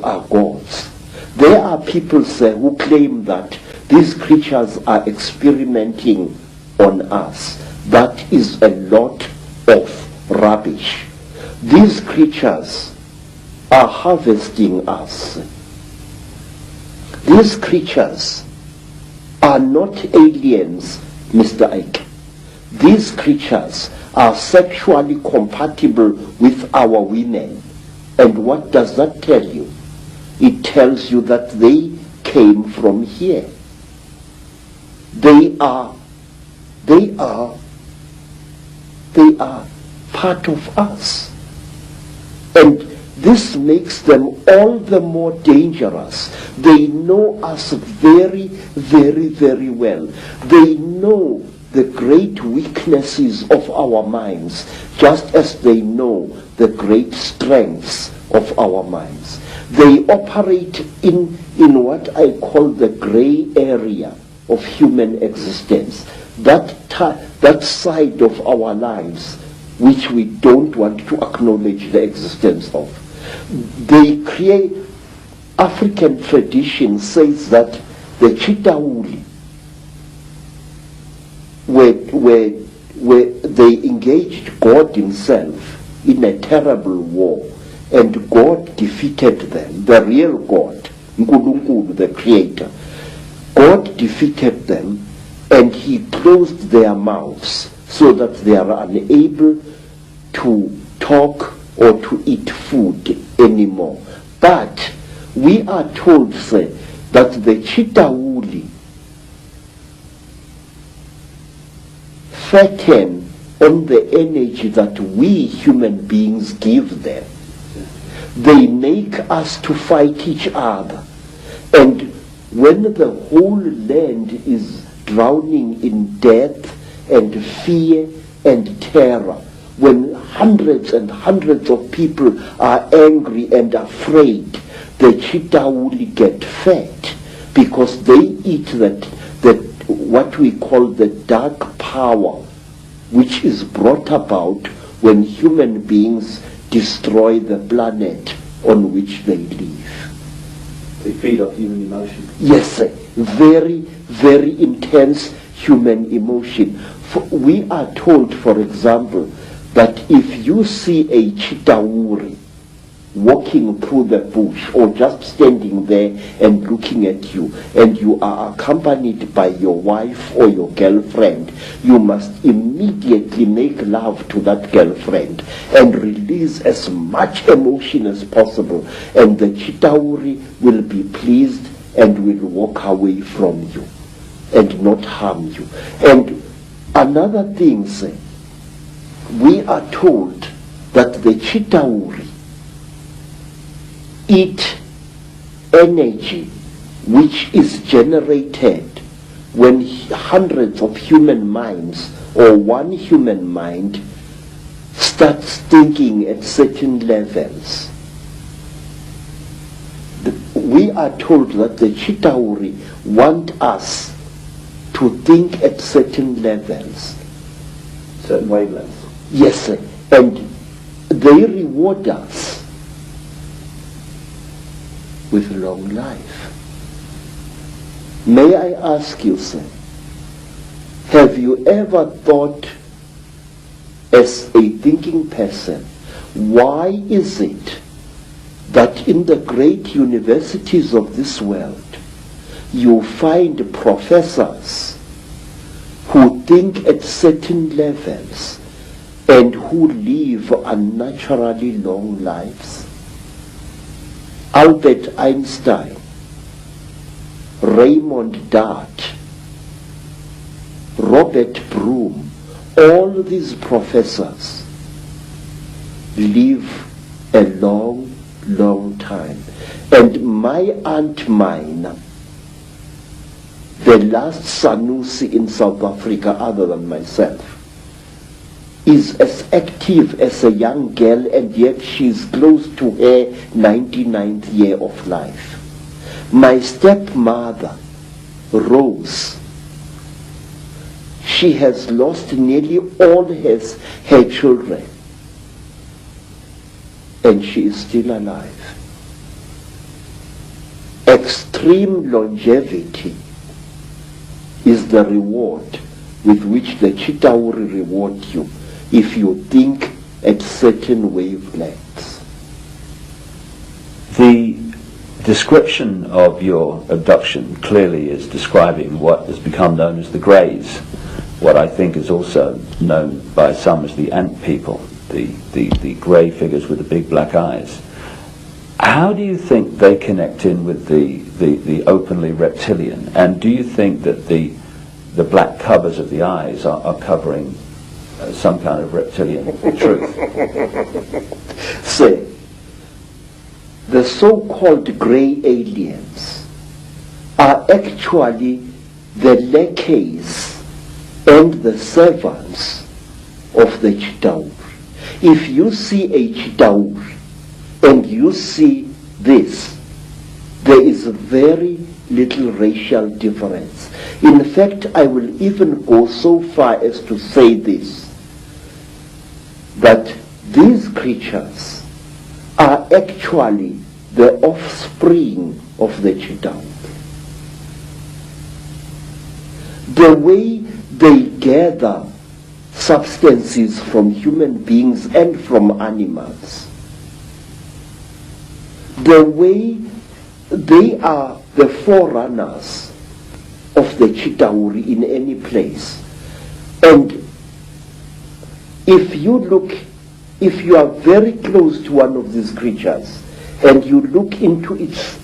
are gods. There are people who claim that these creatures are experimenting on us. That is a lot of rubbish. These creatures are harvesting us. These creatures are not aliens, Mr. Ike. These creatures are sexually compatible with our women. And what does that tell you? It tells you that they came from here. They are part of us. And this makes them all the more dangerous. They know us very, very, very well. They know the great weaknesses of our minds, just as they know the great strengths of our minds. They operate in what I call the gray area of human existence, that side of our lives which we don't want to acknowledge the existence of. They create, African tradition says that the Chitauli, where they engaged God himself in a terrible war, and God defeated them, the real God, Nkulunkulu, the creator. God defeated them, and he closed their mouths so that they are unable to talk or to eat food anymore. But we are told, say, that the Chitauli fatten on the energy that we human beings give them. They make us to fight each other. And when the whole land is drowning in death and fear and terror, when hundreds and hundreds of people are angry and afraid, the Chitauli get fat because they eat what we call the dark power, which is brought about when human beings destroy the planet on which they live. They feed off human emotion. Yes, sir. Very, very intense human emotion. We are told, for example, that if you see a Chitauri walking through the bush or just standing there and looking at you, and you are accompanied by your wife or your girlfriend, you must immediately make love to that girlfriend and release as much emotion as possible, and the Chitauri will be pleased and will walk away from you and not harm you. And another thing, sir, we are told that the Chitauri eat energy which is generated when hundreds of human minds or one human mind starts thinking at certain levels. We are told that the Chitauri want us to think at certain levels. Certain wavelengths. Yes, sir. And they reward us with long life. May I ask you, sir, have you ever thought as a thinking person, why is it that in the great universities of this world you find professors who think at certain levels and who live unnaturally long lives? Albert Einstein, Raymond Dart, Robert Broom, all these professors live a long, long time. And my Aunt Mina, the last Sanusi in South Africa other than myself, is as active as a young girl, and yet she's close to her 99th year of life. My stepmother, Rose, she has lost nearly all her children, and she is still alive. extreme longevity is the reward with which the cheetah will reward you if you think at certain wavelengths. The description of your abduction clearly is describing what has become known as the Greys, what I think is also known by some as the ant people, the grey figures with the big black eyes. How do you think they connect in with the openly reptilian? And do you think that the black covers of the eyes are covering some kind of reptilian truth? Say, the so-called grey aliens are actually the lackeys and the servants of the cheetah. If you see a cheetah and you see this, there is very little racial difference. In fact, I will even go so far as to say this, that these creatures are actually the offspring of the cheetah. The way they gather substances from human beings and from animals, the way they are the forerunners of the cheetah in any place. And if you are very close to one of these creatures and you look into its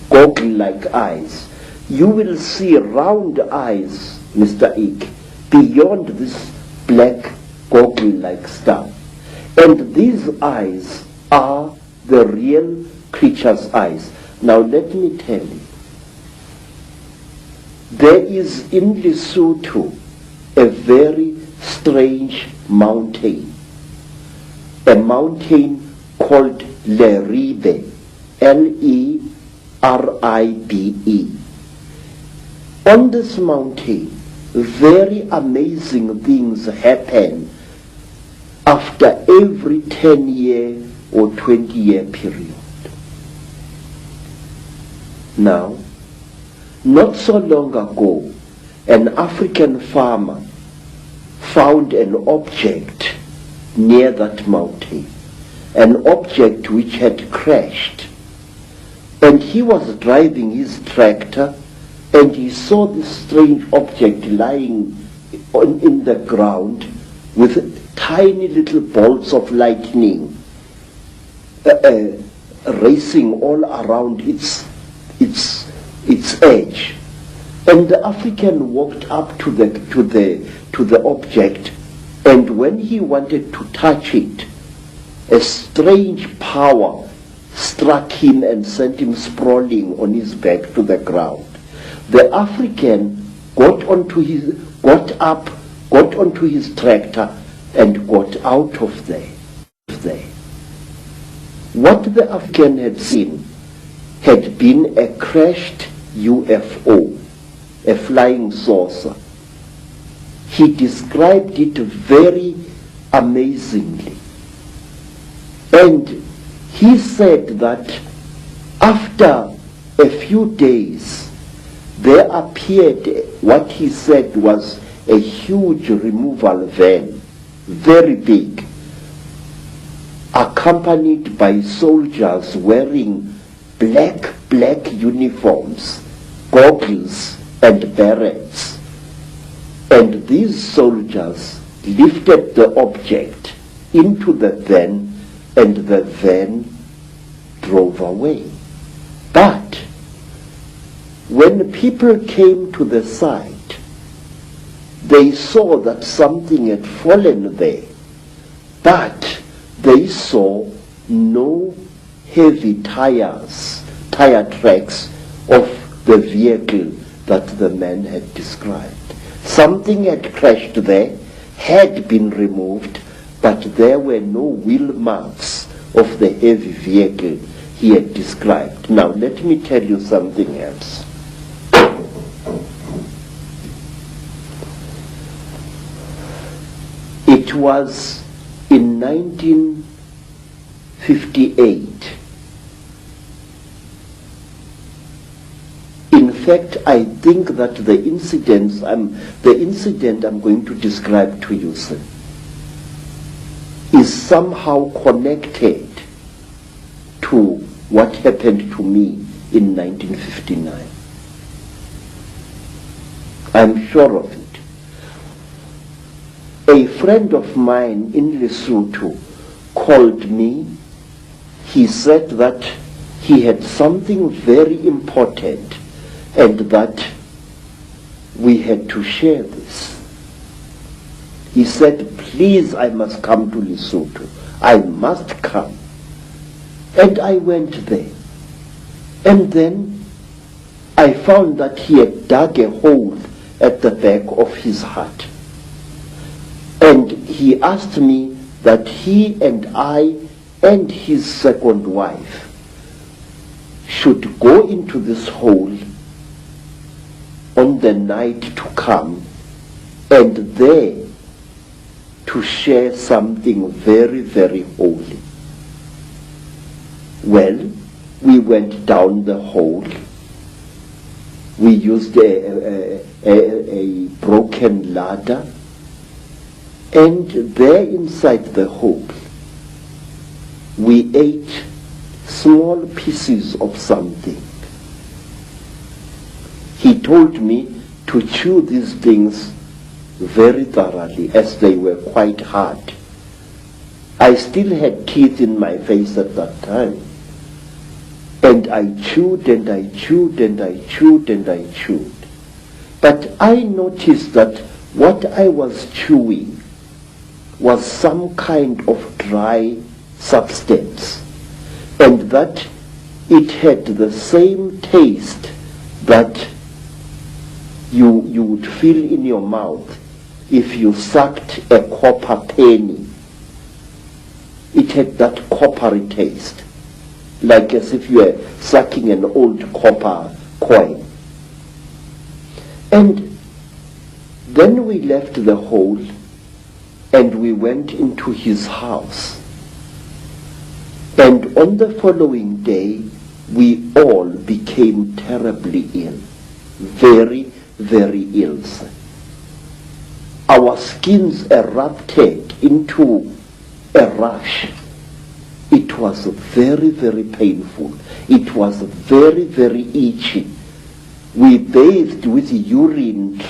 goggle-like eyes, you will see round eyes, Mr. Ike, beyond this black goggle-like stuff. And these eyes are the real creature's eyes. Now let me tell you, there is in Lesotho a very strange mountain, a mountain called Leribe, Leribe. On this mountain, very amazing things happen after every 10-year or 20-year period. Now, not so long ago, an African farmer found an object near that mountain, an object which had crashed. And he was driving his tractor and he saw this strange object lying in the ground with tiny little bolts of lightning racing all around its edge. And the African walked up to the object, and when he wanted to touch it, a strange power struck him and sent him sprawling on his back to the ground. The African got onto his tractor and got out of there. What the African had seen had been a crashed UFO, a flying saucer. He described it very amazingly. And he said that after a few days, there appeared what he said was a huge removal van, very big, accompanied by soldiers wearing black uniforms, goggles and berets. And these soldiers lifted the object into the van, and the van drove away. But when people came to the site, they saw that something had fallen there, but they saw no heavy tire tracks of the vehicle that the man had described. Something had crashed there, had been removed, but there were no wheel marks of the heavy vehicle he had described. Now let me tell you something else. It was in 1958 fact, I think that the incident I'm going to describe to you, sir, is somehow connected to what happened to me in 1959. I'm sure of it. A friend of mine in Lesotho called me. He said that he had something very important and that we had to share this. He said, please, I must come to Lesotho. I must come. And I went there. And then I found that he had dug a hole at the back of his hut. And he asked me that he and I and his second wife should go into this hole on the night to come and there to share something very, very holy. Well, we went down the hole. We used a broken ladder, and there inside the hole we ate small pieces of something. He told me to chew these things very thoroughly, as they were quite hard. I still had teeth in my face at that time. And I chewed and I chewed and I chewed and I chewed. But I noticed that what I was chewing was some kind of dry substance, and that it had the same taste that you would feel in your mouth if you sucked a copper penny. It had that coppery taste, like as if you were sucking an old copper coin. And then we left the hole and we went into his house. And on the following day, we all became terribly ill. Very, very ill. Our skins erupted into a rash. It was very, very painful. It was very, very itchy. We bathed with urine.